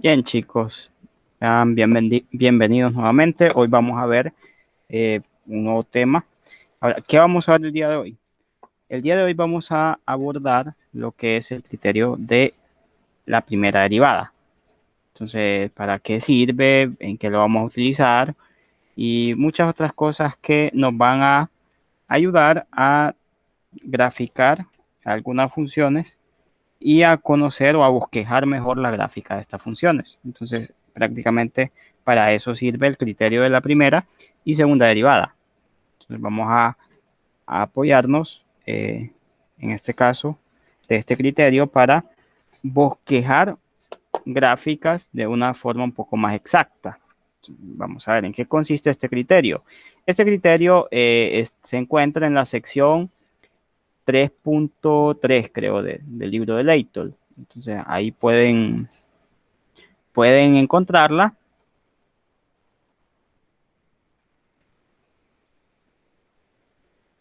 Bien, chicos, bienvenidos nuevamente. Hoy vamos a ver un nuevo tema. Ahora, ¿qué vamos a ver el día de hoy? El día de hoy vamos a abordar lo que es el criterio de la primera derivada. Entonces, ¿para qué sirve? ¿En qué lo vamos a utilizar? Y muchas otras cosas que nos van a ayudar a graficar algunas funciones y a conocer o a bosquejar mejor la gráfica de estas funciones. Entonces, prácticamente para eso sirve el criterio de la primera y segunda derivada. Entonces, vamos a apoyarnos, en este caso, de este criterio para bosquejar gráficas de una forma un poco más exacta. Vamos a ver en qué consiste este criterio. Este criterio se encuentra en la sección 3.3, creo, del libro de Leighton. Entonces ahí pueden encontrarla.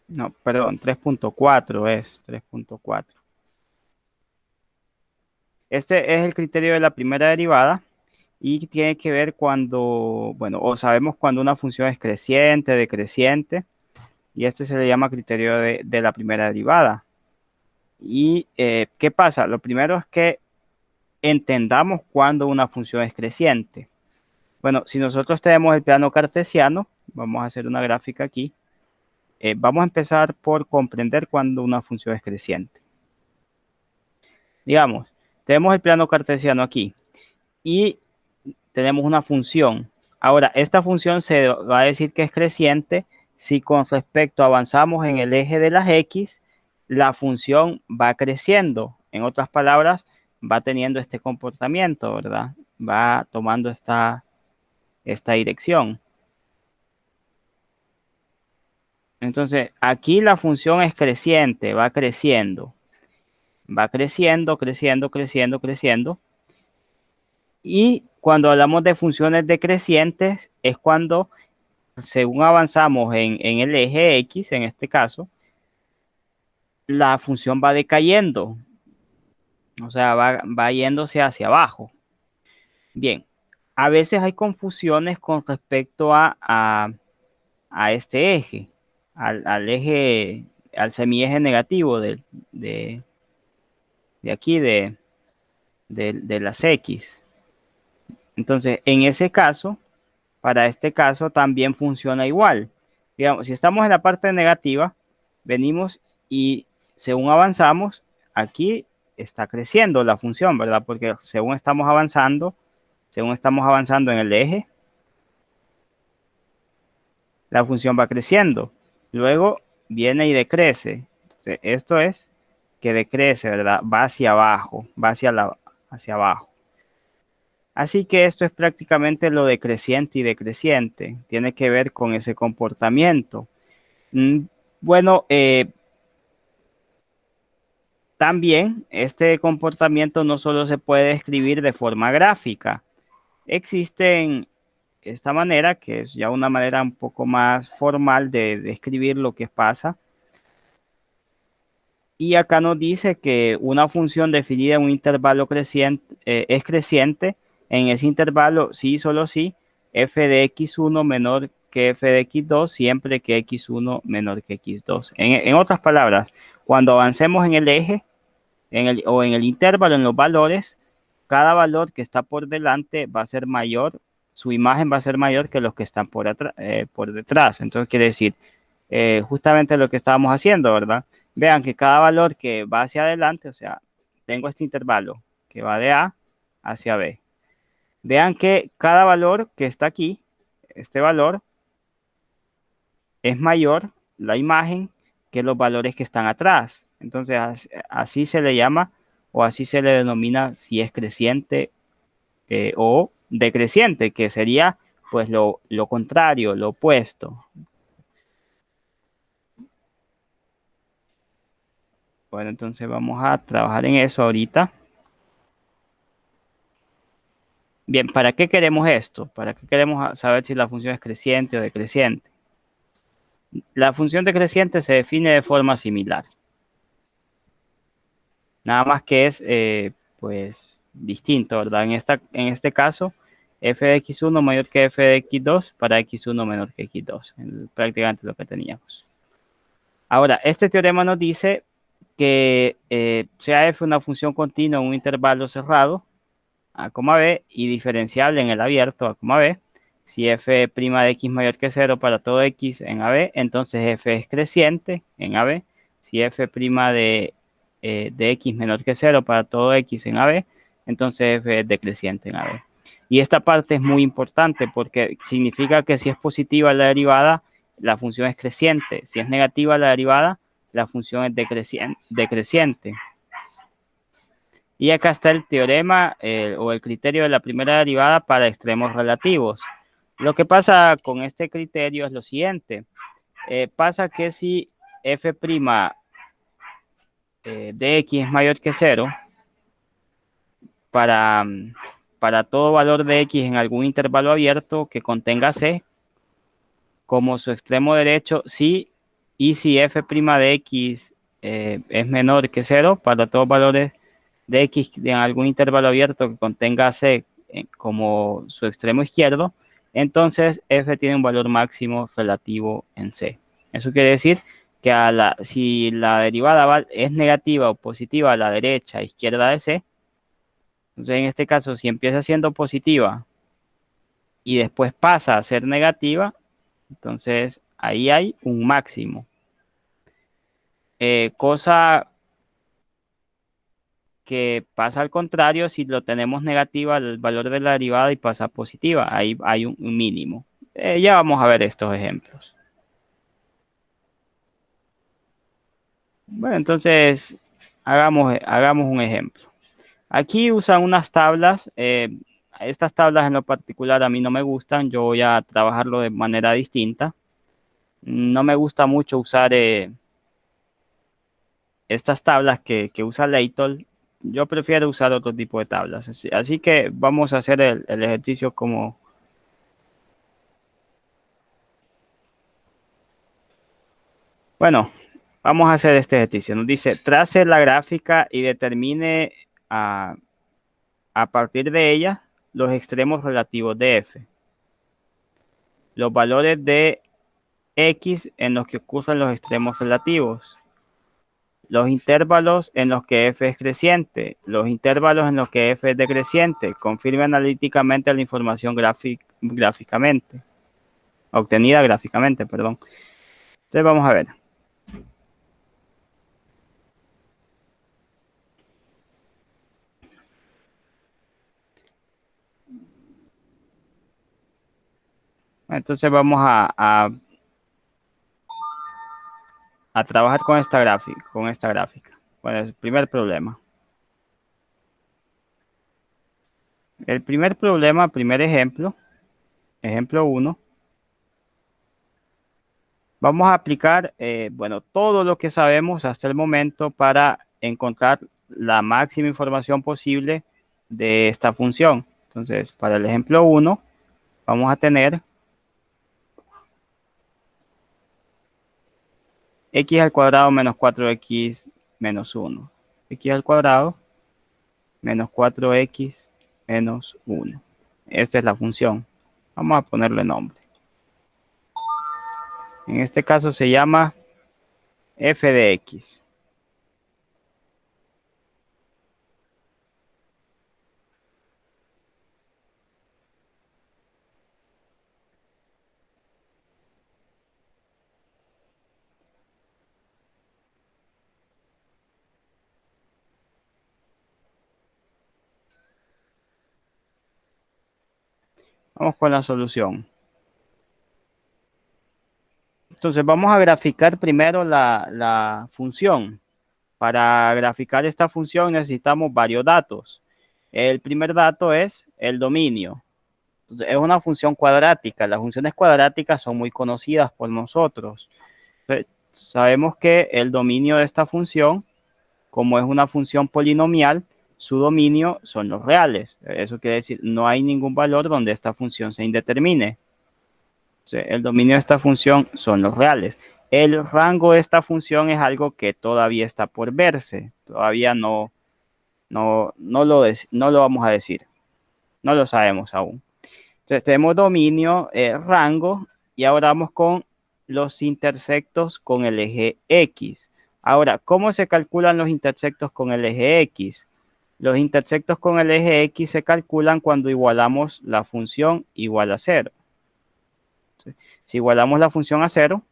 No, perdón, 3.4 es 3.4. Este es el criterio de la primera derivada y tiene que ver cuando, bueno, o sabemos cuando una función es creciente, decreciente, y este se le llama criterio de la primera derivada. ¿Y qué pasa? Lo primero es que entendamos cuando una función es creciente. Bueno, si nosotros tenemos el plano cartesiano, vamos a hacer una gráfica aquí. Vamos a empezar por comprender cuando una función es creciente. Digamos, tenemos el plano cartesiano aquí y tenemos una función. Ahora, esta función se va a decir que es creciente si con respecto avanzamos en el eje de las X, la función va creciendo. En otras palabras, va teniendo este comportamiento, ¿verdad? Va tomando esta dirección. Entonces, aquí la función es creciente, va creciendo. Va creciendo, creciendo, creciendo, creciendo. Y cuando hablamos de funciones decrecientes, es cuando, según avanzamos en el eje X, en este caso, la función va decayendo. O sea, va yéndose hacia abajo. Bien, a veces hay confusiones con respecto a este eje, al eje, al semieje negativo de aquí, de las X. Entonces, en ese caso, para este caso también funciona igual. Digamos, si estamos en la parte negativa, venimos y según avanzamos, aquí está creciendo la función, ¿verdad? Porque según estamos avanzando en el eje, la función va creciendo. Luego viene y decrece. Entonces, esto es que decrece, ¿verdad? Va hacia abajo, va hacia abajo. Así que esto es prácticamente lo decreciente y decreciente. Tiene que ver con ese comportamiento. Mm, Bueno, también este comportamiento no solo se puede describir de forma gráfica. Existen esta manera, que es ya una manera un poco más formal de describir lo que pasa. Y acá nos dice que una función definida en un intervalo creciente es creciente en ese intervalo, sí, solo sí, f de x1 menor que f de x2, siempre que x1 menor que x2. En otras palabras, cuando avancemos en el eje o en el intervalo, en los valores, cada valor que está por delante va a ser mayor, su imagen va a ser mayor que los que están por detrás. Entonces quiere decir, justamente lo que estábamos haciendo, ¿verdad? Vean que cada valor que va hacia adelante, o sea, tengo este intervalo que va de A hacia B. Vean que cada valor que está aquí, este valor, es mayor la imagen que los valores que están atrás. Entonces, así se le llama o así se le denomina si es creciente o decreciente, que sería pues lo contrario, lo opuesto. Bueno, entonces vamos a trabajar en eso ahorita. Bien, ¿para qué queremos esto? ¿Para qué queremos saber si la función es creciente o decreciente? La función decreciente se define de forma similar. Nada más que es, pues, distinto, ¿verdad? En este caso, f de x1 mayor que f de x2 para x1 menor que x2, prácticamente lo que teníamos. Ahora, este teorema nos dice que sea f una función continua en un intervalo cerrado, a, b, y diferenciable en el abierto, a, b. Si f' de x mayor que 0 para todo x en AB, entonces f es creciente en AB. Si f' de x menor que 0 para todo x en AB, entonces f es decreciente en AB. Y esta parte es muy importante porque significa que si es positiva la derivada, la función es creciente. Si es negativa la derivada, la función es decreciente. Y acá está el teorema o el criterio de la primera derivada para extremos relativos. Lo que pasa con este criterio es lo siguiente. Pasa que si f' de x es mayor que 0, para todo valor de x en algún intervalo abierto que contenga c, como su extremo derecho, sí, y si f' de x es menor que 0, para todos valores de x en algún intervalo abierto que contenga c como su extremo izquierdo, entonces f tiene un valor máximo relativo en c. Eso quiere decir que si la derivada es negativa o positiva a la derecha, izquierda de c, entonces en este caso si empieza siendo positiva y después pasa a ser negativa, entonces ahí hay un máximo. Cosa que pasa al contrario si lo tenemos negativa el valor de la derivada y pasa positiva. Ahí hay un mínimo. Ya vamos a ver estos ejemplos. Bueno, entonces hagamos un ejemplo. Aquí usan unas tablas. Estas tablas en lo particular a mí no me gustan. Yo voy a trabajarlo de manera distinta. No me gusta mucho usar estas tablas que usa Laytol. Yo prefiero usar otro tipo de tablas. Así que vamos a hacer el ejercicio como... Bueno, vamos a hacer este ejercicio. Nos dice, trace la gráfica y determine a partir de ella los extremos relativos de f. Los valores de x en los que ocurren los extremos relativos. Los intervalos en los que f es creciente. Los intervalos en los que f es decreciente. Confirme analíticamente la información gráficamente. Obtenida gráficamente, perdón. Entonces vamos a ver. Entonces vamos a trabajar con esta gráfica. Bueno, es el primer problema. El primer problema, primer ejemplo, ejemplo 1. Vamos a aplicar, bueno, todo lo que sabemos hasta el momento para encontrar la máxima información posible de esta función. Entonces, para el ejemplo 1, vamos a tener x al cuadrado menos 4x menos 1. X al cuadrado menos 4x menos 1. Esta es la función. Vamos a ponerle nombre. En este caso se llama f de x. Vamos con la solución. Entonces vamos a graficar primero la función. Para graficar esta función necesitamos varios datos. El primer dato es el dominio. Entonces, es una función cuadrática. Las funciones cuadráticas son muy conocidas por nosotros. Entonces, sabemos que el dominio de esta función, como es una función polinomial, su dominio son los reales. Eso quiere decir, no hay ningún valor donde esta función se indetermine. El dominio de esta función son los reales. El rango de esta función es algo que todavía está por verse. Todavía no no lo vamos a decir. No lo sabemos aún. Entonces tenemos dominio, rango, y ahora vamos con los intersectos con el eje X. Ahora, ¿cómo se calculan los intersectos con el eje X? Los intersectos con el eje X se calculan cuando igualamos la función igual a 0. Si igualamos la función a 0,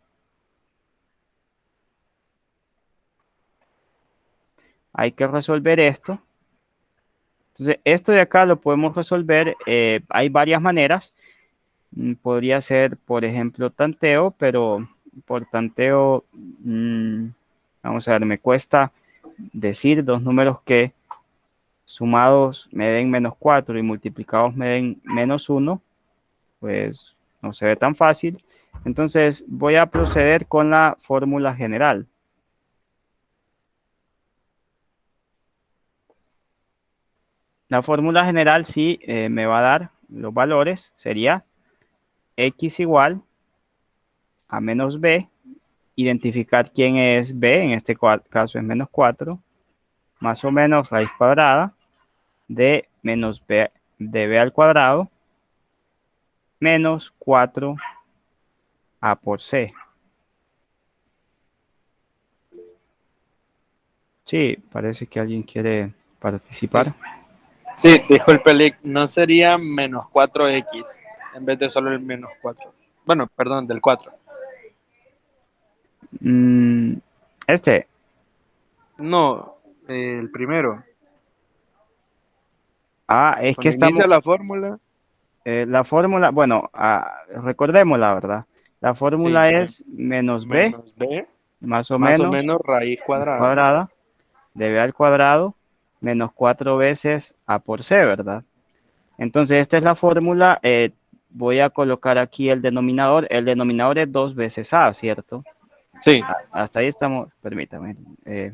hay que resolver esto. Entonces, esto de acá lo podemos resolver. Hay varias maneras. Podría ser, por ejemplo, tanteo, pero por tanteo, vamos a ver, me cuesta decir dos números que sumados me den -4 y multiplicados me den -1, pues no se ve tan fácil. Entonces voy a proceder con la fórmula general. La fórmula general sí me va a dar los valores, sería x igual a menos b, identificar quién es b, en este caso es -4, más o menos raíz cuadrada de menos b de b al cuadrado menos 4a por c. Sí, parece que alguien quiere participar. Sí, disculpe, Lick, no sería menos 4x en vez de solo el menos 4. Bueno, perdón, del 4. Este, No, el primero. es que Cuando estamos, inicia la fórmula, la fórmula, bueno, recordémosla, ¿verdad? La sí, fórmula es menos b, menos b, más o más o menos, menos raíz cuadrada. cuadrada, de b al cuadrado, menos 4 veces a por c, ¿verdad? Entonces, esta es la fórmula. Voy a colocar aquí el denominador. El denominador es 2 veces a, ¿cierto? Sí, Hasta ahí estamos, permítame,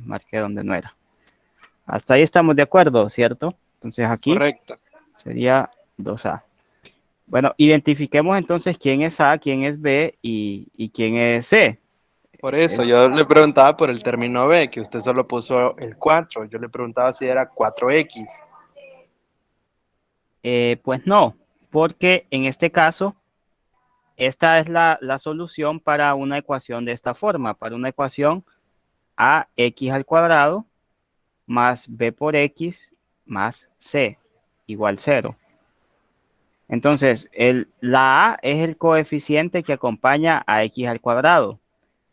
marqué donde no era. Hasta ahí estamos de acuerdo, ¿cierto? Entonces aquí correcto. sería 2a. Bueno, identifiquemos entonces quién es A, quién es B y quién es C. Por eso yo le preguntaba por el término b, que usted solo puso el 4. Yo le preguntaba si era 4x. Pues no, porque en este caso, esta es la solución para una ecuación de esta forma, para una ecuación ax al cuadrado más b por x más c igual 0. Entonces, la a es el coeficiente que acompaña a x al cuadrado.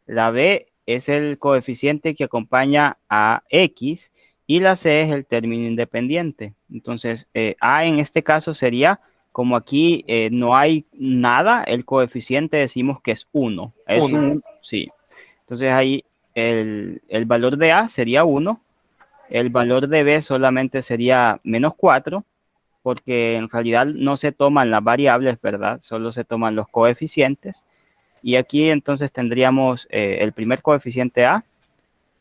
La b es el coeficiente que acompaña a x y la c es el término independiente. Entonces, a en este caso sería, como aquí no hay nada, el coeficiente decimos que es 1. Es 1. un, sí. Entonces ahí el valor de a sería 1. El valor de b solamente sería -4, porque en realidad no se toman las variables, ¿verdad? Solo se toman los coeficientes. Y aquí entonces tendríamos el primer coeficiente A,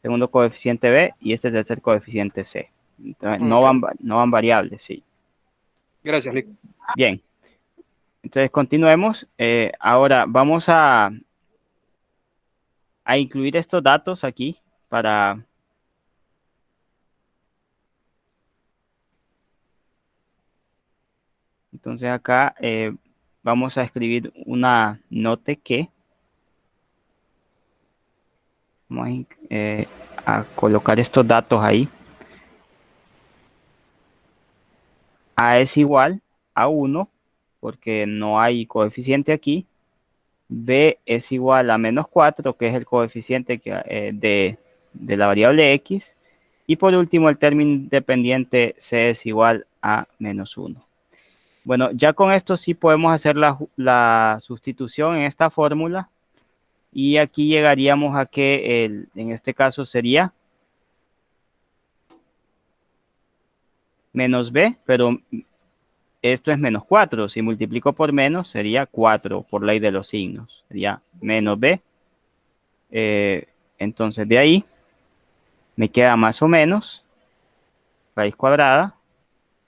segundo coeficiente B y este tercer coeficiente C. Entonces, Ok. no van variables, sí. Gracias, Lick. Bien, entonces continuemos. Ahora vamos a incluir estos datos aquí para... Entonces acá vamos a escribir una note que... Vamos a colocar estos datos ahí. A es igual a 1, porque no hay coeficiente aquí. B es igual a -4, que es el coeficiente de la variable x. Y por último, el término independiente C es igual a -1. Bueno, ya con esto sí podemos hacer la sustitución en esta fórmula. Y aquí llegaríamos a que en este caso sería menos b, pero esto es -4. Si multiplico por menos, sería 4 por ley de los signos. Sería menos b. Entonces de ahí me queda más o menos raíz cuadrada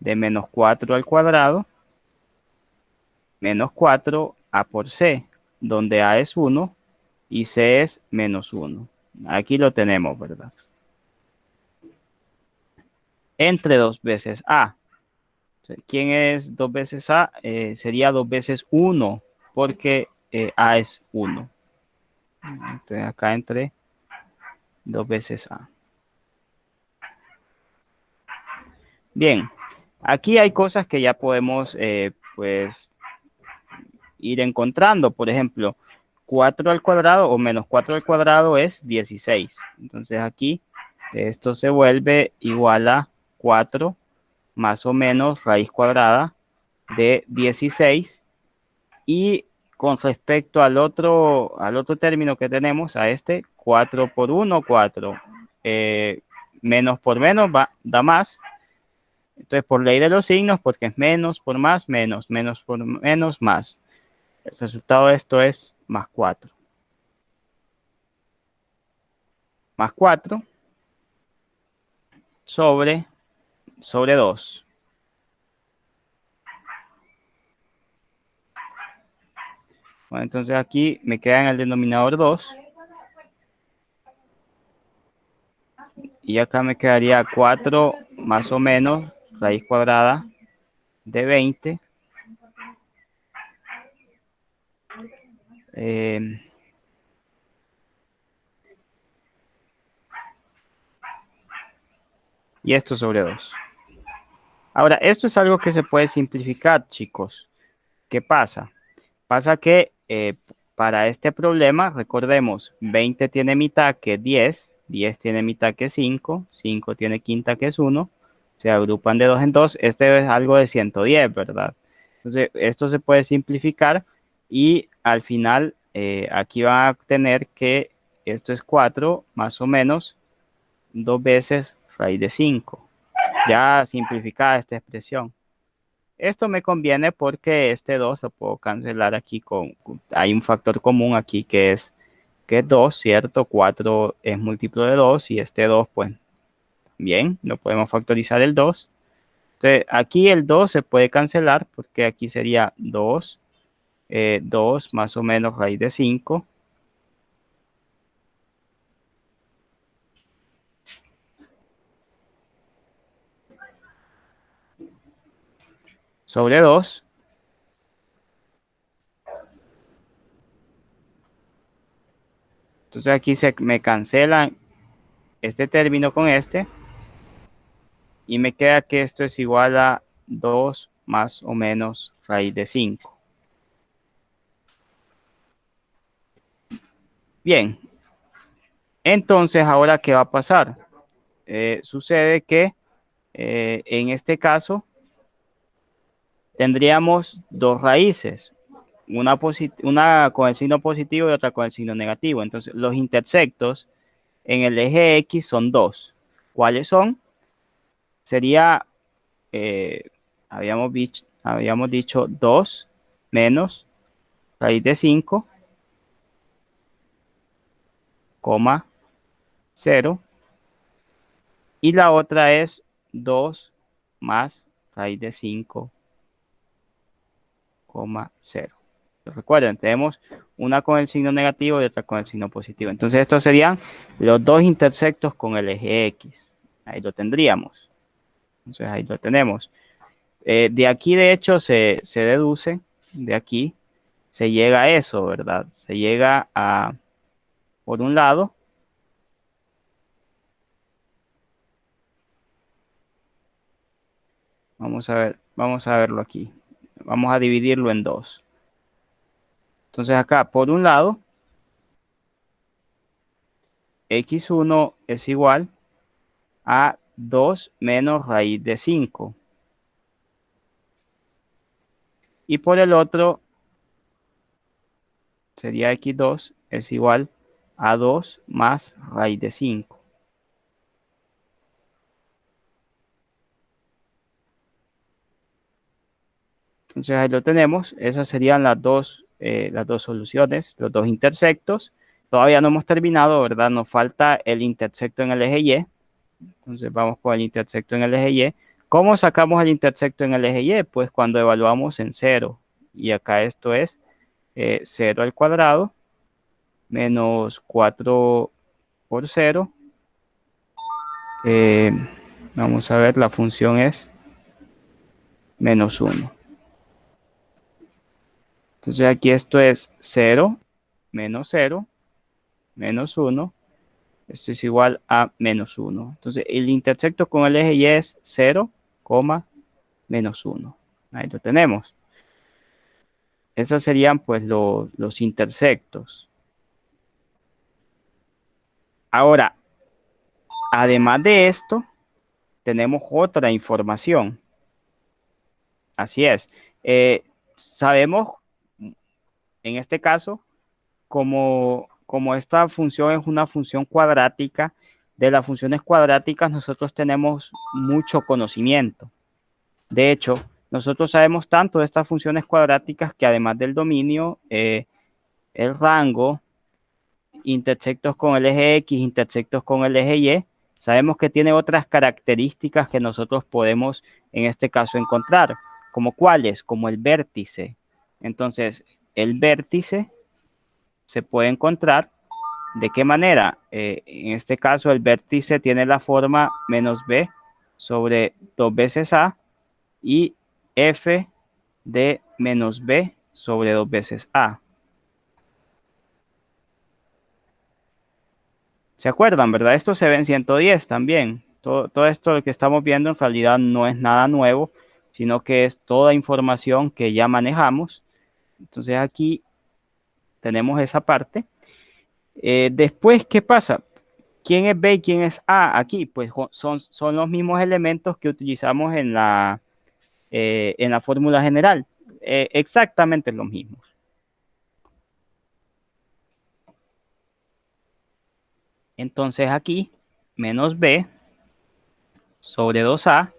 de -4 al cuadrado menos 4a por c, donde a es 1 y c es -1. Aquí lo tenemos, ¿verdad? entre 2 veces A. ¿Quién es 2 veces A? Sería 2 veces 1, porque A es 1. Entonces acá entre 2 veces A. Bien, aquí hay cosas que ya podemos pues ir encontrando. Por ejemplo, 4 al cuadrado o menos 4 al cuadrado es 16. Entonces aquí esto se vuelve igual a 4 más o menos raíz cuadrada de 16. Y con respecto al otro término que tenemos, a este, 4 por 1, 4. Menos por menos da más. Entonces, por ley de los signos, porque es menos por más, menos, menos por menos, más. El resultado de esto es más 4. Más 4 sobre 2. Bueno, entonces aquí me queda en el denominador 2. Y acá me quedaría 4 más o menos raíz cuadrada de 20. Y esto sobre 2. Ahora, esto es algo que se puede simplificar, chicos. ¿Qué pasa? Pasa que para este problema, recordemos, 20 tiene mitad que es 10, 10 tiene mitad que es 5, 5 tiene quinta que es 1, se agrupan de 2 en 2, este es algo de 110, ¿verdad? Entonces, esto se puede simplificar y al final aquí van a tener que esto es 4 más o menos 2 veces raíz de 5. Ya simplificada esta expresión. Esto me conviene porque este 2 lo puedo cancelar aquí hay un factor común aquí que es 2, ¿cierto? 4 es múltiplo de 2 y este 2, pues, bien, lo podemos factorizar el 2. Entonces, aquí el 2 se puede cancelar porque aquí sería 2, 2 más o menos raíz de 5. Sobre 2. Entonces aquí se me cancela este término con este. Y me queda que esto es igual a 2 más o menos raíz de 5. Bien, entonces ahora, ¿qué va a pasar? Sucede que en este caso tendríamos dos raíces, una con el signo positivo y otra con el signo negativo. Entonces, los intersectos en el eje X son 2. ¿Cuáles son? Sería, habíamos dicho 2 menos raíz de 5, 0. Y la otra es 2 más raíz de 5, 0. Recuerden, tenemos una con el signo negativo y otra con el signo positivo. Entonces, estos serían los dos intersectos con el eje X. Ahí lo tendríamos. Entonces, ahí lo tenemos. De aquí, de hecho, se deduce, de aquí, se llega a eso, ¿verdad? Se llega a, por un lado, vamos a verlo aquí. Vamos a dividirlo en dos. Entonces, acá, por un lado, x1 es igual a 2 menos raíz de 5. Y por el otro, sería x2 es igual a 2 más raíz de 5. Entonces ahí lo tenemos. Esas serían las dos soluciones, los dos intersectos. Todavía no hemos terminado, ¿verdad? Nos falta el intersecto en el eje Y. Entonces vamos con el intersecto en el eje Y. ¿Cómo sacamos el intersecto en el eje Y? Pues cuando evaluamos en 0. Y acá esto es 0 al cuadrado menos 4 por 0. Vamos a ver, la función es menos 1. Entonces aquí esto es 0, menos 0, menos 1. Esto es igual a menos 1. Entonces el intersecto con el eje Y es 0, menos 1. Ahí lo tenemos. Esos serían pues los intersectos. Ahora, además de esto, tenemos otra información. Así es. Sabemos, en este caso, como esta función es una función cuadrática, de las funciones cuadráticas nosotros tenemos mucho conocimiento. De hecho, nosotros sabemos tanto de estas funciones cuadráticas que además del dominio, el rango, intersectos con el eje X, intersectos con el eje Y, sabemos que tiene otras características que nosotros podemos en este caso encontrar, como cuáles, como el vértice. Entonces, el vértice se puede encontrar de qué manera. En este caso, el vértice tiene la forma menos b sobre 2 veces a y f de menos b sobre 2 veces a. ¿Se acuerdan, verdad? Esto se ve en 110 también. Todo esto que estamos viendo en realidad no es nada nuevo, sino que es toda información que ya manejamos. Entonces aquí tenemos esa parte. Después, ¿qué pasa? ¿Quién es B y quién es A aquí? Pues son los mismos elementos que utilizamos en la fórmula general. Exactamente los mismos. Entonces aquí, menos B sobre 2A.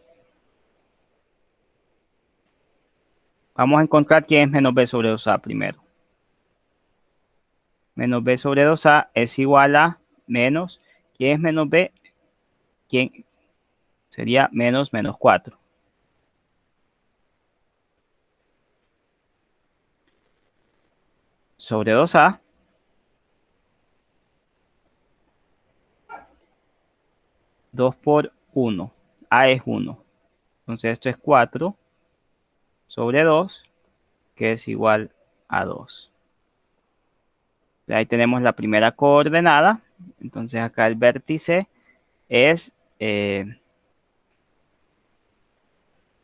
Vamos a encontrar quién es menos B sobre 2A primero. Menos B sobre 2A es igual a menos. ¿Quién es menos B? ¿Quién? Sería menos 4. Sobre 2A. Dos por 1. A es 1. Entonces esto es 4 sobre 2, que es igual a 2. Ahí tenemos la primera coordenada. Entonces acá el vértice es,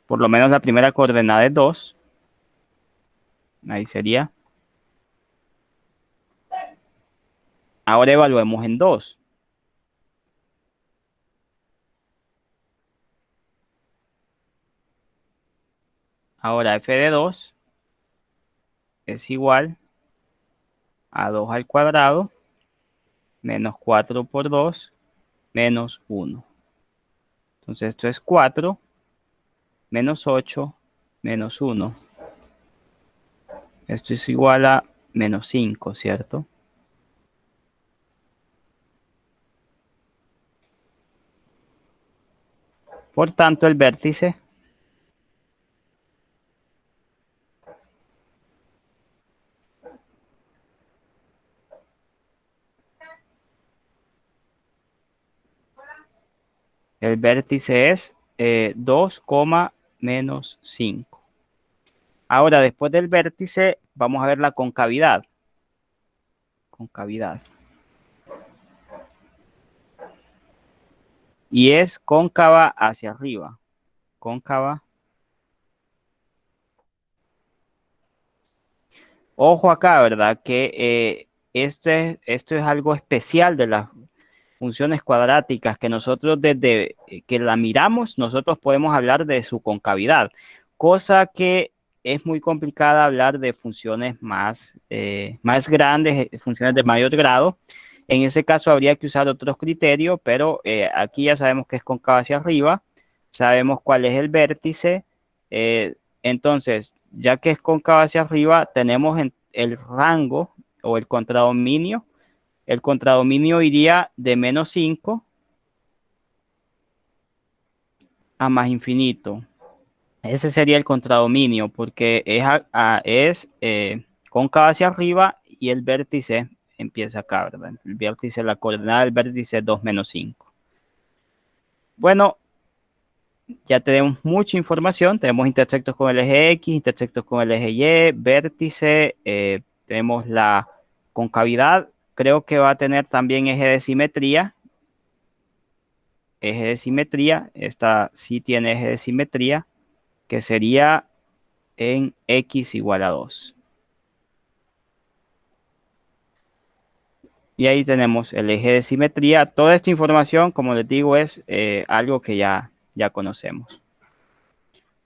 por lo menos la primera coordenada es 2. Ahí sería. Ahora evaluemos en 2. Ahora f de 2 es igual a 2 al cuadrado menos 4 por 2 menos 1. Entonces esto es 4 menos 8 menos 1. Esto es igual a menos 5, ¿cierto? Por tanto, el vértice es 2, menos 5. Ahora, después del vértice, vamos a ver la concavidad. Concavidad. Y es cóncava hacia arriba. Cóncava. Ojo acá, ¿verdad? Que esto es algo especial de las funciones cuadráticas, que nosotros desde que la miramos, nosotros podemos hablar de su concavidad, cosa que es muy complicada hablar de funciones más grandes, funciones de mayor grado. En ese caso habría que usar otros criterios, pero aquí ya sabemos que es cóncava hacia arriba, sabemos cuál es el vértice, entonces, ya que es cóncava hacia arriba, tenemos el rango o el contradominio. El contradominio iría de menos 5 a más infinito. Ese sería el contradominio porque es cóncava hacia arriba y el vértice empieza acá, ¿verdad? El vértice, la coordenada del vértice es 2 menos 5. Bueno, ya tenemos mucha información. Tenemos intersectos con el eje X, intersectos con el eje Y, vértice, tenemos la concavidad. Creo que va a tener también eje de simetría. Eje de simetría, esta sí tiene eje de simetría, que sería en X igual a 2. Y ahí tenemos el eje de simetría. Toda esta información, como les digo, es algo que ya conocemos.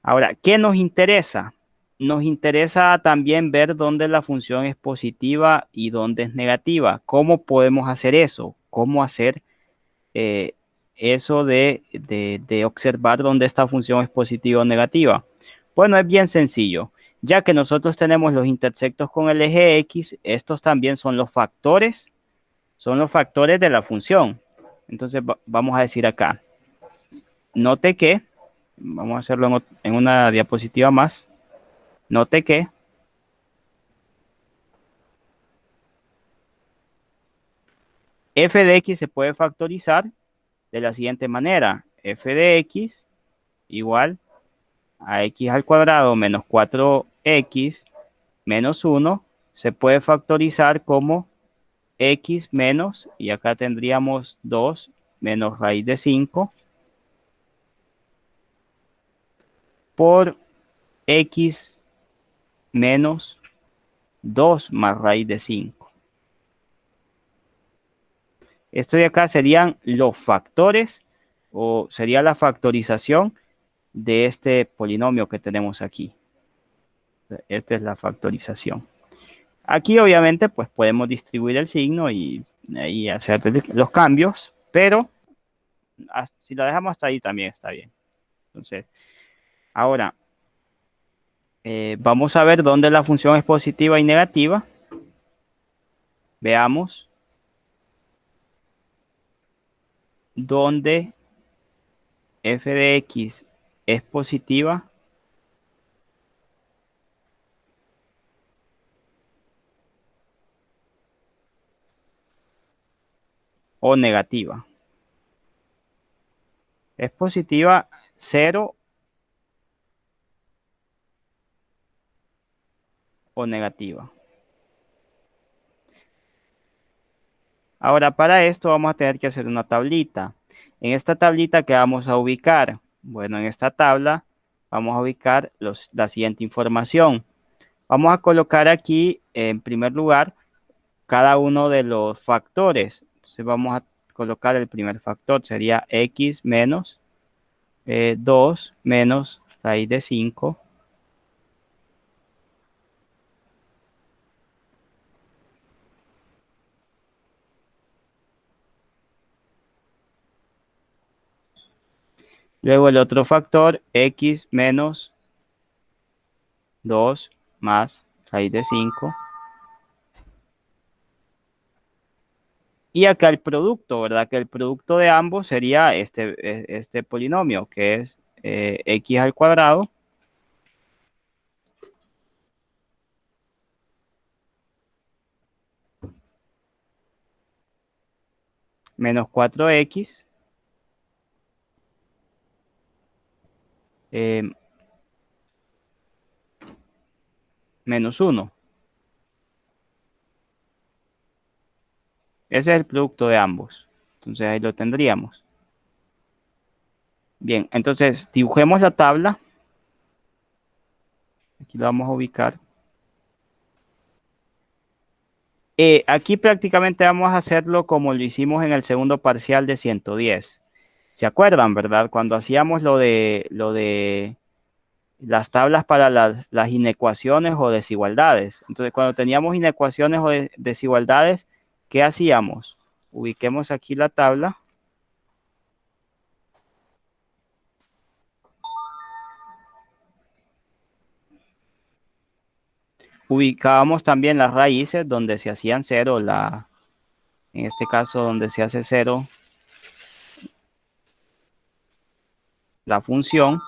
Ahora, ¿qué nos interesa? Nos interesa también ver dónde la función es positiva y dónde es negativa. ¿Cómo podemos hacer eso? ¿Cómo hacer eh, eso de observar dónde esta función es positiva o negativa? Bueno, es bien sencillo. Ya que nosotros tenemos los intersectos con el eje X, estos también son los factores de la función. Entonces vamos a decir acá, note que, vamos a hacerlo en una diapositiva más, note que f de x se puede factorizar de la siguiente manera, f de x igual a x al cuadrado menos 4x menos 1 se puede factorizar como x menos, y acá tendríamos 2 menos raíz de 5 por x menos 2 más raíz de 5. Esto de acá serían los factores o sería la factorización de este polinomio que tenemos aquí. Esta es la factorización. Aquí obviamente pues podemos distribuir el signo y hacer los cambios, pero si la dejamos hasta ahí también está bien. Entonces, ahora vamos a ver dónde la función es positiva y negativa. Veamos dónde f de x es positiva o negativa. Es positiva 0 o negativa. Ahora, para esto vamos a tener que hacer una tablita. En esta tablita, ¿qué vamos a ubicar? Bueno, en esta tabla vamos a ubicar la siguiente información. Vamos a colocar aquí, en primer lugar, cada uno de los factores. Entonces vamos a colocar el primer factor, sería x menos 2 menos raíz de 5. Luego el otro factor, x menos 2 más raíz de 5. Y acá el producto, ¿verdad? Que el producto de ambos sería este polinomio, que es x al cuadrado menos 4x eh, menos 1. Ese es el producto de ambos. Entonces ahí lo tendríamos. Bien, entonces dibujemos la tabla. Aquí lo vamos a ubicar. Aquí prácticamente vamos a hacerlo como lo hicimos en el segundo parcial de 110. ¿Se acuerdan, verdad? Cuando hacíamos lo de las tablas para las inecuaciones o desigualdades. Entonces, cuando teníamos inecuaciones o desigualdades, ¿qué hacíamos? Ubiquemos aquí la tabla. Ubicábamos también las raíces donde se hacían cero, en este caso donde se hace cero la función.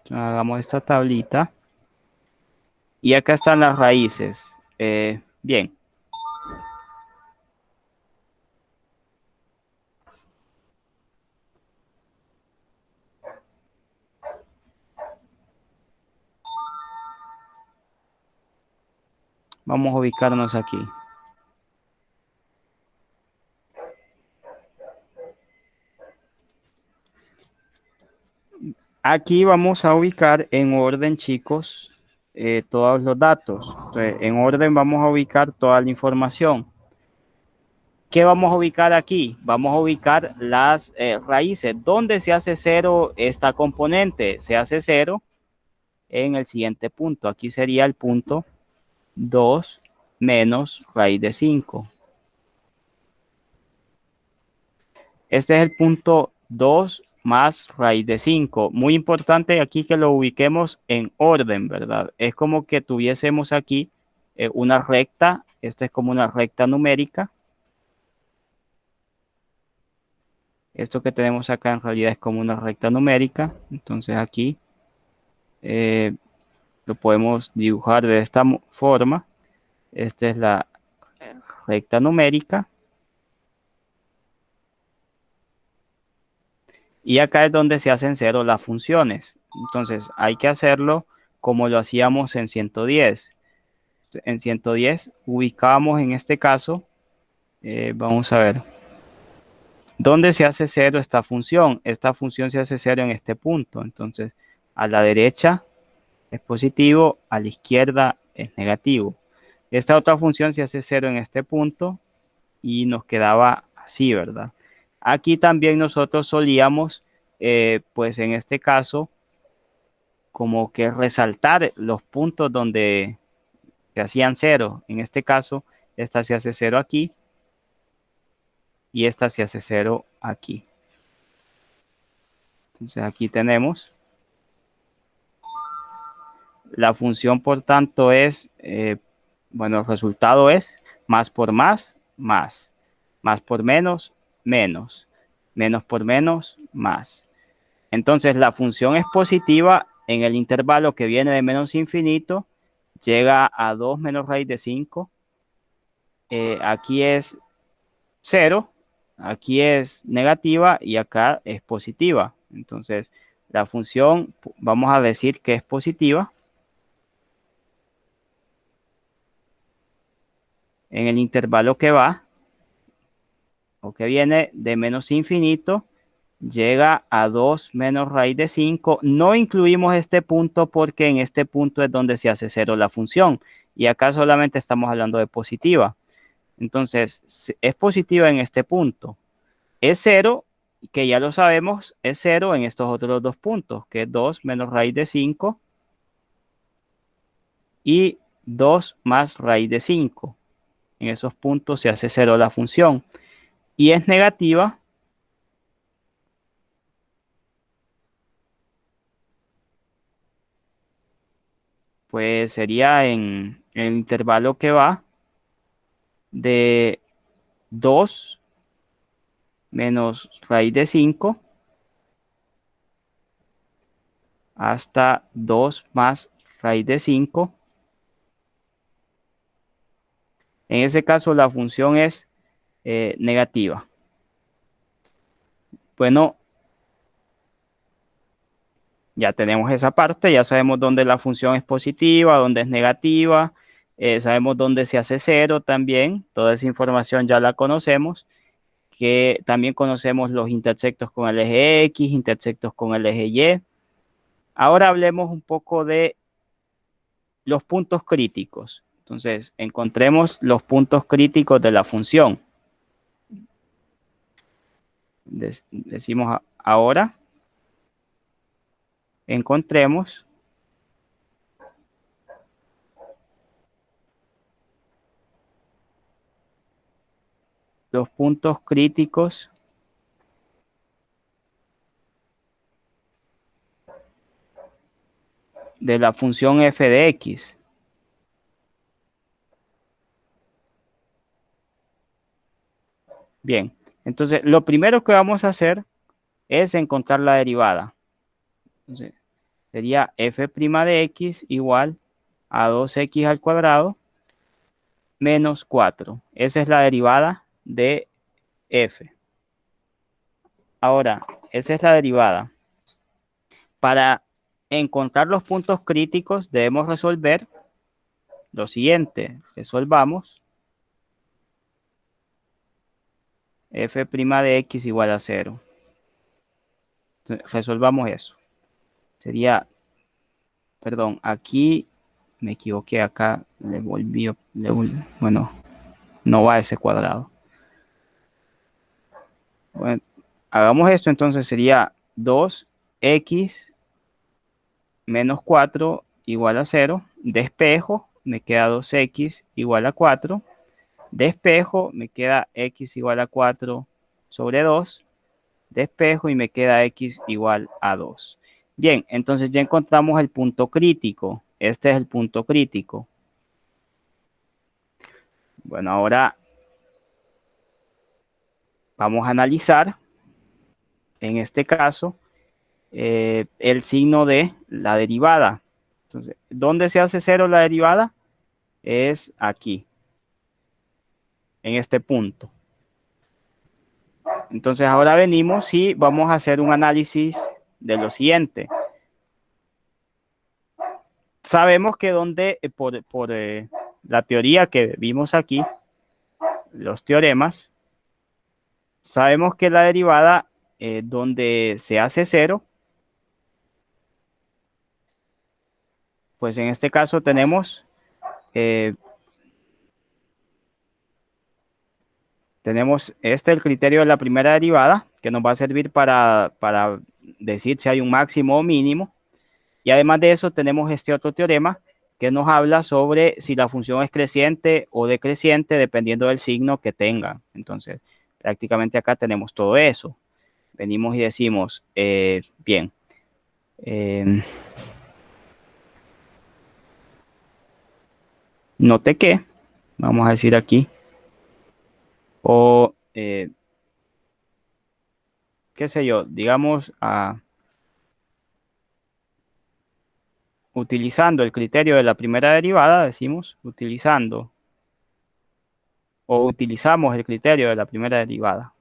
Hagamos esta tablita. Y acá están las raíces. Bien. Vamos a ubicarnos aquí. Aquí vamos a ubicar en orden, chicos, todos los datos. Entonces, en orden vamos a ubicar toda la información. ¿Qué vamos a ubicar aquí? Vamos a ubicar las raíces. ¿Dónde se hace cero esta componente? Se hace cero en el siguiente punto. Aquí sería el punto 2 menos raíz de 5. Este es el punto 2 más raíz de 5. Muy importante aquí que lo ubiquemos en orden, ¿verdad? Es como que tuviésemos aquí una recta. Esta es como una recta numérica. Esto que tenemos acá en realidad es como una recta numérica. Entonces aquí lo podemos dibujar de esta forma. Esta es la recta numérica. Y acá es donde se hacen cero las funciones. Entonces hay que hacerlo como lo hacíamos en 110. En 110 ubicamos en este caso, vamos a ver, ¿dónde se hace cero esta función? Esta función se hace cero en este punto. Entonces a la derecha es positivo, a la izquierda es negativo. Esta otra función se hace cero en este punto y nos quedaba así, ¿verdad? Aquí también nosotros solíamos, pues en este caso, como que resaltar los puntos donde se hacían cero. En este caso, esta se hace cero aquí y esta se hace cero aquí. Entonces aquí tenemos. La función, por tanto, es, bueno, el resultado es más por más, más por menos, menos por menos, más. Entonces la función es positiva en el intervalo que viene de menos infinito, llega a 2 menos raíz de 5. Aquí es 0, aquí es negativa y acá es positiva. Entonces la función, vamos a decir que es positiva en el intervalo que va o que viene de menos infinito, llega a 2 menos raíz de 5. No incluimos este punto porque en este punto es donde se hace cero la función. Y acá solamente estamos hablando de positiva. Entonces, es positiva en este punto. Es cero, que ya lo sabemos, es cero en estos otros dos puntos, que es 2 menos raíz de 5 y 2 más raíz de 5. En esos puntos se hace cero la función. Y es negativa pues sería en el intervalo que va de 2 menos raíz de 5 hasta 2 más raíz de 5. En ese caso la función es negativa. Bueno, ya tenemos esa parte, ya sabemos dónde la función es positiva, dónde es negativa, sabemos dónde se hace cero también, toda esa información ya la conocemos, que también conocemos los intersectos con el eje X, intersectos con el eje Y. Ahora hablemos un poco de los puntos críticos. Entonces, encontremos los puntos críticos de la función. Decimos ahora, encontremos los puntos críticos de la función f de x. Bien, entonces lo primero que vamos a hacer es encontrar la derivada. Entonces, sería f' de x igual a 2x al cuadrado menos 4. Esa es la derivada de f. Ahora, esa es la derivada. Para encontrar los puntos críticos debemos resolver lo siguiente. Resolvamos f' de x igual a 0. Resolvamos eso. Sería, perdón, aquí me equivoqué, acá bueno, no va ese cuadrado. Bueno, hagamos esto, entonces sería 2x menos 4 igual a 0. Despejo, me queda 2x igual a 4. Despejo, me queda x igual a 4 sobre 2. Despejo y me queda x igual a 2. Bien, entonces ya encontramos el punto crítico. Este es el punto crítico. Bueno, ahora vamos a analizar, en este caso, el signo de la derivada. Entonces, ¿dónde se hace cero la derivada? Es aquí, en este punto. Entonces, ahora venimos y vamos a hacer un análisis de lo siguiente. Sabemos que por la teoría que vimos aquí, los teoremas, sabemos que la derivada donde se hace cero, pues en este caso tenemos el criterio de la primera derivada, que nos va a servir para decir si hay un máximo o mínimo. Y además de eso tenemos este otro teorema que nos habla sobre si la función es creciente o decreciente dependiendo del signo que tenga. Entonces, prácticamente acá tenemos todo eso. Venimos y decimos, bien, note que, vamos a decir aquí, o qué sé yo, digamos, utilizando el criterio de la primera derivada, decimos, utilizamos el criterio de la primera derivada.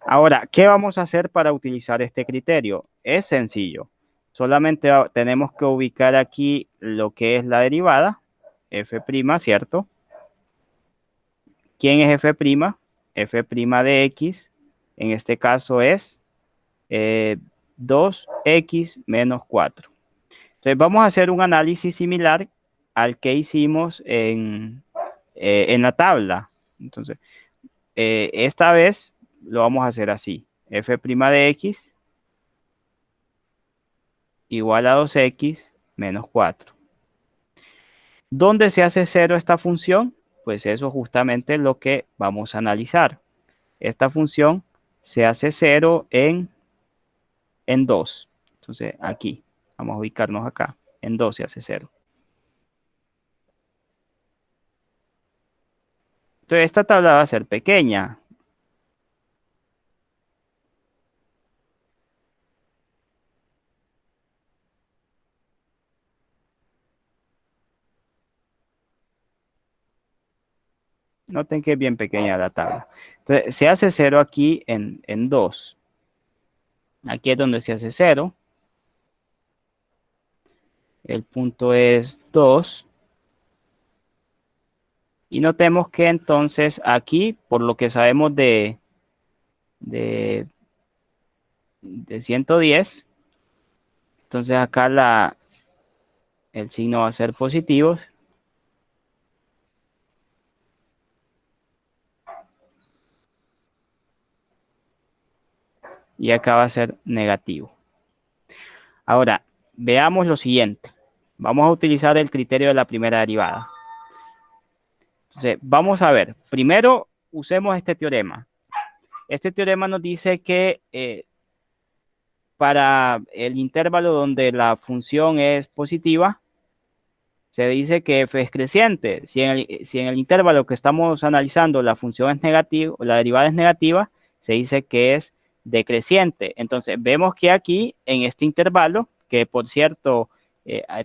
Ahora, ¿qué vamos a hacer para utilizar este criterio? Es sencillo. Solamente tenemos que ubicar aquí lo que es la derivada, f', ¿cierto? ¿Quién es f'? F' de x, en este caso es 2x menos 4. Entonces vamos a hacer un análisis similar al que hicimos en la tabla. Entonces, esta vez lo vamos a hacer así. F' de x igual a 2x menos 4. ¿Dónde se hace cero esta función? Pues eso es justamente lo que vamos a analizar. Esta función se hace cero en 2. Entonces aquí, vamos a ubicarnos acá. En 2 se hace cero. Entonces esta tabla va a ser pequeña. Noten que es bien pequeña la tabla. Entonces, se hace cero aquí en 2. Aquí es donde se hace cero. El punto es 2. Y notemos que entonces aquí, por lo que sabemos de 110, entonces acá el signo va a ser positivo. Y acá va a ser negativo. Ahora, veamos lo siguiente. Vamos a utilizar el criterio de la primera derivada. Entonces, vamos a ver. Primero, usemos este teorema. Este teorema nos dice que para el intervalo donde la función es positiva, se dice que f es creciente. Si en el intervalo que estamos analizando la función es negativa, la derivada es negativa, se dice que es decreciente. Entonces, vemos que aquí, en este intervalo, que por cierto,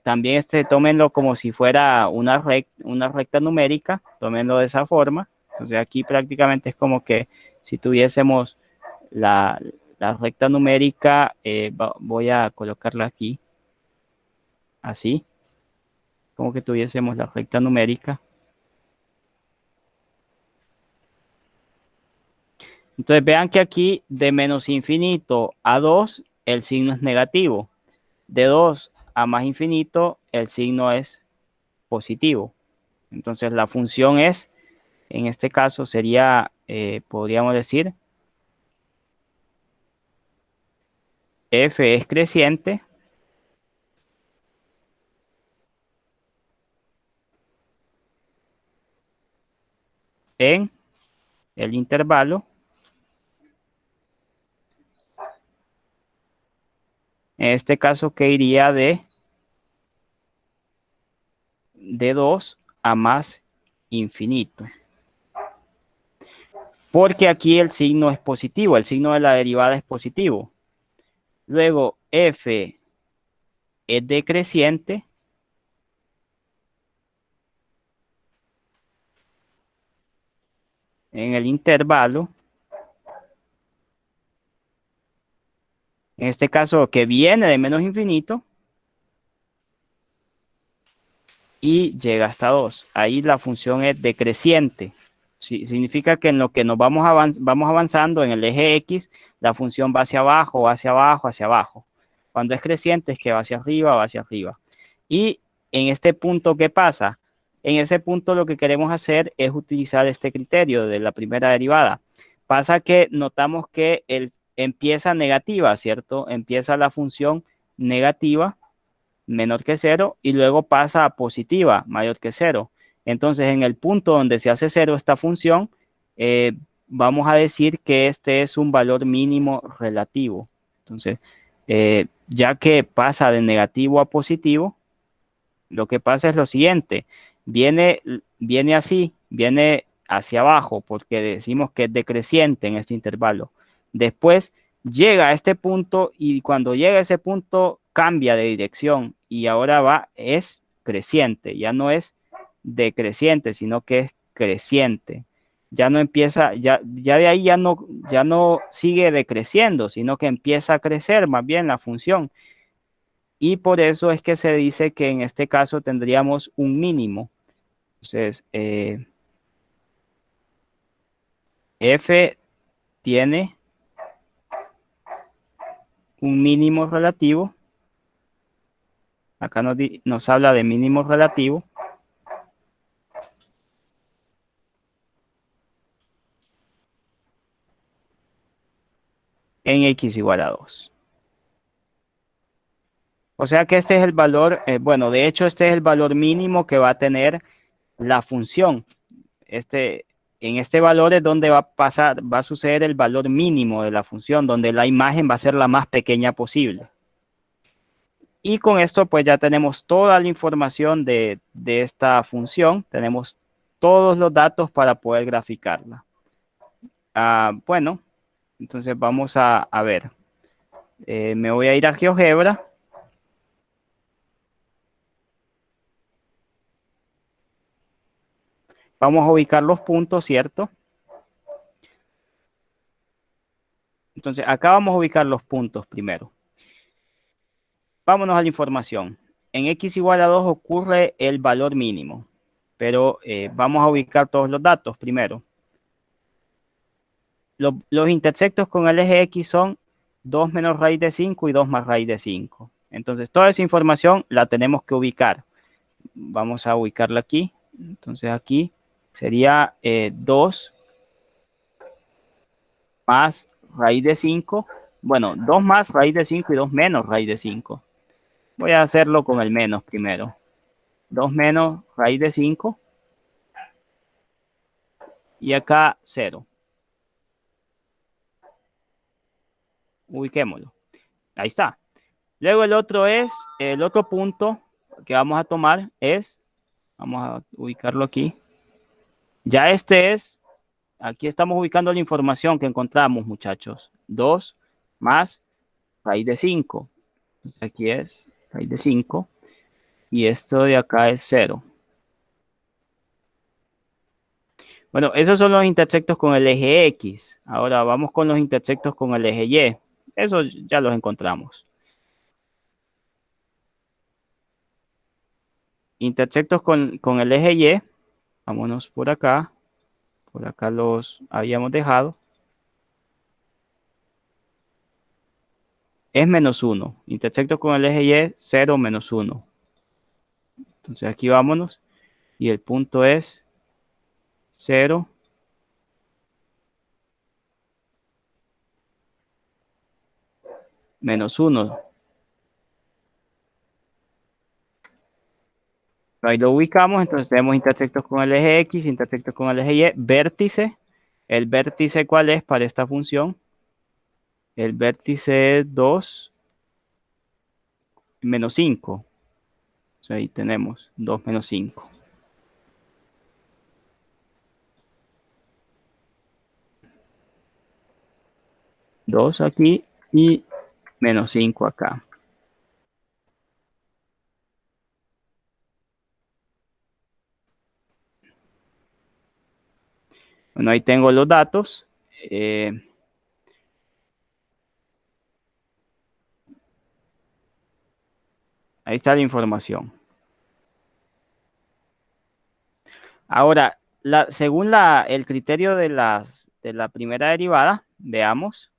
también tómenlo como si fuera una recta numérica, tómenlo de esa forma. Entonces, aquí prácticamente es como que si tuviésemos la recta numérica, voy a colocarla aquí, así, como que tuviésemos la recta numérica. Entonces vean que aquí de menos infinito a 2 el signo es negativo. De 2 a más infinito el signo es positivo. Entonces la función es, en este caso sería, podríamos decir, f es creciente en el intervalo, en este caso que iría de 2 a más infinito. Porque aquí el signo es positivo, el signo de la derivada es positivo. Luego f es decreciente en el intervalo, en este caso que viene de menos infinito y llega hasta 2. Ahí la función es decreciente. Sí, significa que en lo que nos vamos avanzando en el eje X, la función va hacia abajo, hacia abajo, hacia abajo. Cuando es creciente es que va hacia arriba, va hacia arriba. Y en este punto, ¿qué pasa? En ese punto lo que queremos hacer es utilizar este criterio de la primera derivada. Pasa que notamos que empieza negativa, ¿cierto? Empieza la función negativa menor que 0 y luego pasa a positiva mayor que 0. Entonces, en el punto donde se hace 0 esta función, vamos a decir que este es un valor mínimo relativo. Entonces, ya que pasa de negativo a positivo, lo que pasa es lo siguiente, viene así, viene hacia abajo, porque decimos que es decreciente en este intervalo. Después llega a este punto y cuando llega a ese punto cambia de dirección y ahora es creciente, ya no es decreciente, sino que es creciente. Ya no empieza, ya de ahí ya no sigue decreciendo, sino que empieza a crecer más bien la función. Y por eso es que se dice que en este caso tendríamos un mínimo. Entonces, f tiene un mínimo relativo. Acá nos habla de mínimo relativo. En x igual a 2. O sea que este es el valor, bueno, de hecho este es el valor mínimo que va a tener la función. En este valor es donde va a suceder el valor mínimo de la función, donde la imagen va a ser la más pequeña posible. Y con esto pues ya tenemos toda la información de esta función, tenemos todos los datos para poder graficarla. Bueno, entonces vamos a ver. Me voy a ir a GeoGebra. Vamos a ubicar los puntos, ¿cierto? Entonces acá vamos a ubicar los puntos primero. Vámonos a la información. En x igual a 2 ocurre el valor mínimo, pero vamos a ubicar todos los datos primero. Los intersectos con el eje X son 2 menos raíz de 5 y 2 más raíz de 5. Entonces, toda esa información la tenemos que ubicar. Vamos a ubicarla aquí. Entonces, aquí sería 2 más raíz de 5. Bueno, 2 más raíz de 5 y 2 menos raíz de 5. Voy a hacerlo con el menos primero. 2 menos raíz de 5. Y acá 0. Ubiquémoslo. Ahí está. Luego el otro punto que vamos a tomar es, vamos a ubicarlo aquí. Ya aquí estamos ubicando la información que encontramos, muchachos. 2 más raíz de 5. Aquí es raíz de 5. Y esto de acá es 0. Bueno, esos son los intersectos con el eje X. Ahora vamos con los intersectos con el eje Y. Eso ya los encontramos. Intersectos con el eje Y. Vámonos por acá. Por acá los habíamos dejado. Es menos 1. Intersectos con el eje Y, 0, menos 1. Entonces aquí vámonos. Y el punto es 0. Menos 1. Ahí lo ubicamos, entonces tenemos intersectos con el eje X, intersectos con el eje Y, vértice. ¿El vértice cuál es para esta función? El vértice es 2 menos 5. Entonces ahí tenemos 2 menos 5. Dos aquí y menos 5 acá. Bueno, ahí tengo los datos. Ahí está la información. Ahora, según el criterio de la primera derivada, veamos.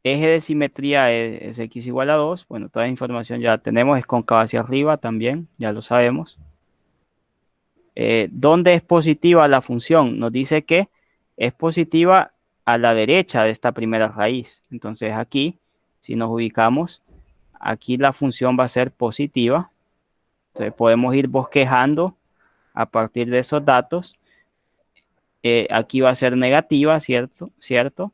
Eje de simetría es x igual a 2. Bueno, toda la información ya la tenemos. Es cóncava hacia arriba también, ya lo sabemos. ¿Dónde es positiva la función? Nos dice que es positiva a la derecha de esta primera raíz. Entonces aquí, si nos ubicamos, aquí la función va a ser positiva. Entonces podemos ir bosquejando a partir de esos datos. Aquí va a ser negativa, ¿cierto?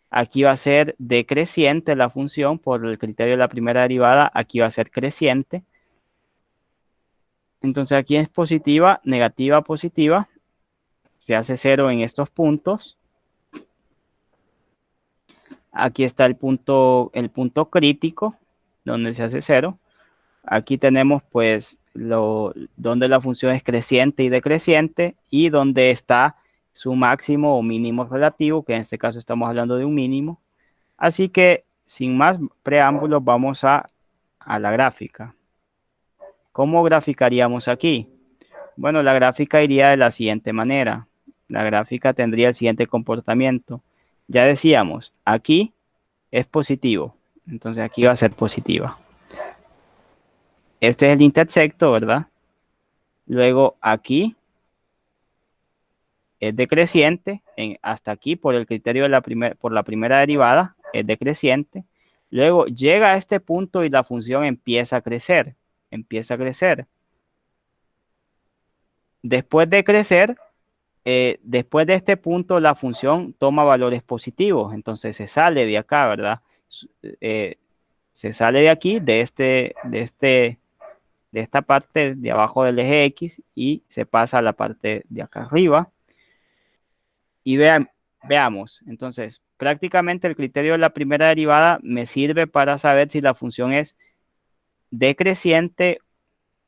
Aquí va a ser decreciente la función por el criterio de la primera derivada. Aquí va a ser creciente. Entonces aquí es positiva, negativa, positiva. Se hace 0 en estos puntos. Aquí está el punto crítico, donde se hace 0. Aquí tenemos pues donde la función es creciente y decreciente y donde está su máximo o mínimo relativo, que en este caso estamos hablando de un mínimo. Así que sin más preámbulos vamos a la gráfica. ¿Cómo graficaríamos aquí? Bueno, la gráfica iría de la siguiente manera. La gráfica tendría el siguiente comportamiento. Ya decíamos, aquí es positivo, entonces aquí va a ser positiva. Este es el intersecto, ¿verdad? Luego aquí es decreciente, hasta aquí por el criterio de por la primera derivada es decreciente. Luego llega a este punto y la función empieza a crecer, Después de crecer, después de este punto la función toma valores positivos, entonces se sale de acá, ¿verdad? Se sale de aquí, de esta parte de abajo del eje X y se pasa a la parte de acá arriba. Y veamos, entonces, prácticamente el criterio de la primera derivada me sirve para saber si la función es decreciente,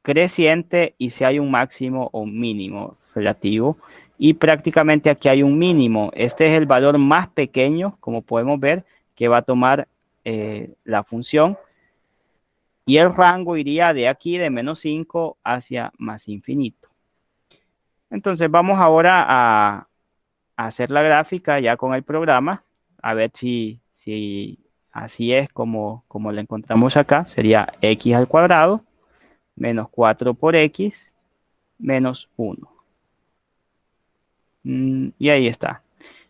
creciente y si hay un máximo o mínimo relativo. Y prácticamente aquí hay un mínimo. Este es el valor más pequeño, como podemos ver, que va a tomar la función. Y el rango iría de aquí, de menos 5, hacia más infinito. Entonces vamos ahora a hacer la gráfica ya con el programa, a ver si así es como la encontramos acá. Sería x al cuadrado menos 4 por x menos 1. Y ahí está.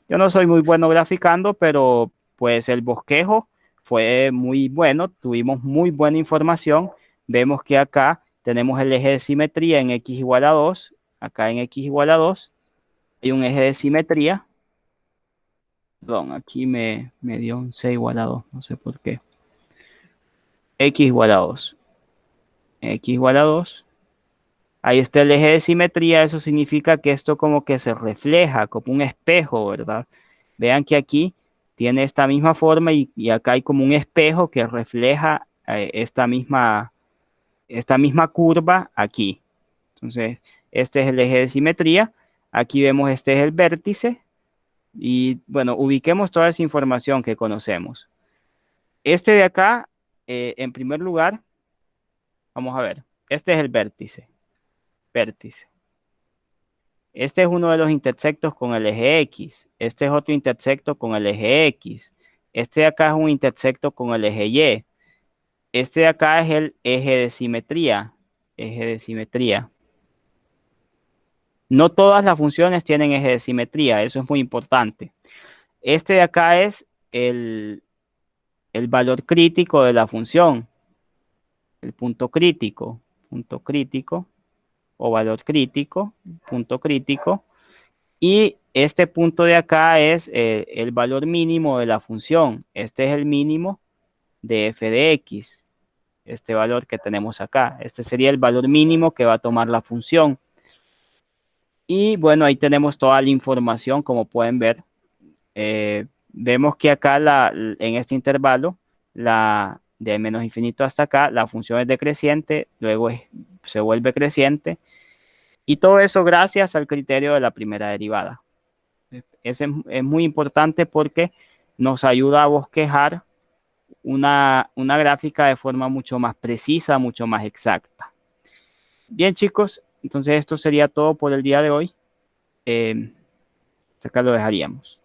Yo no soy muy bueno graficando, pero pues el bosquejo fue muy bueno. Tuvimos muy buena información. Vemos que acá tenemos el eje de simetría en x igual a 2. Acá en x igual a 2 hay un eje de simetría. Perdón, aquí me dio un C igual a 2, no sé por qué. X igual a 2. X igual a 2. Ahí está el eje de simetría, eso significa que esto como que se refleja, como un espejo, ¿verdad? Vean que aquí tiene esta misma forma y acá hay como un espejo que refleja esta misma curva aquí. Entonces, este es el eje de simetría. Aquí vemos este es el vértice. Y bueno, ubiquemos toda esa información que conocemos. Este de acá, en primer lugar, vamos a ver. Este es el vértice. Vértice. Este es uno de los intersectos con el eje X. Este es otro intersecto con el eje X. Este de acá es un intersecto con el eje Y. Este de acá es el eje de simetría. Eje de simetría. No todas las funciones tienen eje de simetría, eso es muy importante. Este de acá es el valor crítico de la función, el punto crítico o valor crítico, punto crítico. Y este punto de acá es el valor mínimo de la función. Este es el mínimo de f de x, este valor que tenemos acá. Este sería el valor mínimo que va a tomar la función. Y bueno, ahí tenemos toda la información, como pueden ver. Vemos que acá en este intervalo, de menos infinito hasta acá, la función es decreciente, luego se vuelve creciente. Y todo eso gracias al criterio de la primera derivada. Es muy importante porque nos ayuda a bosquejar una gráfica de forma mucho más precisa, mucho más exacta. Bien, chicos, entonces esto sería todo por el día de hoy. Acá lo dejaríamos.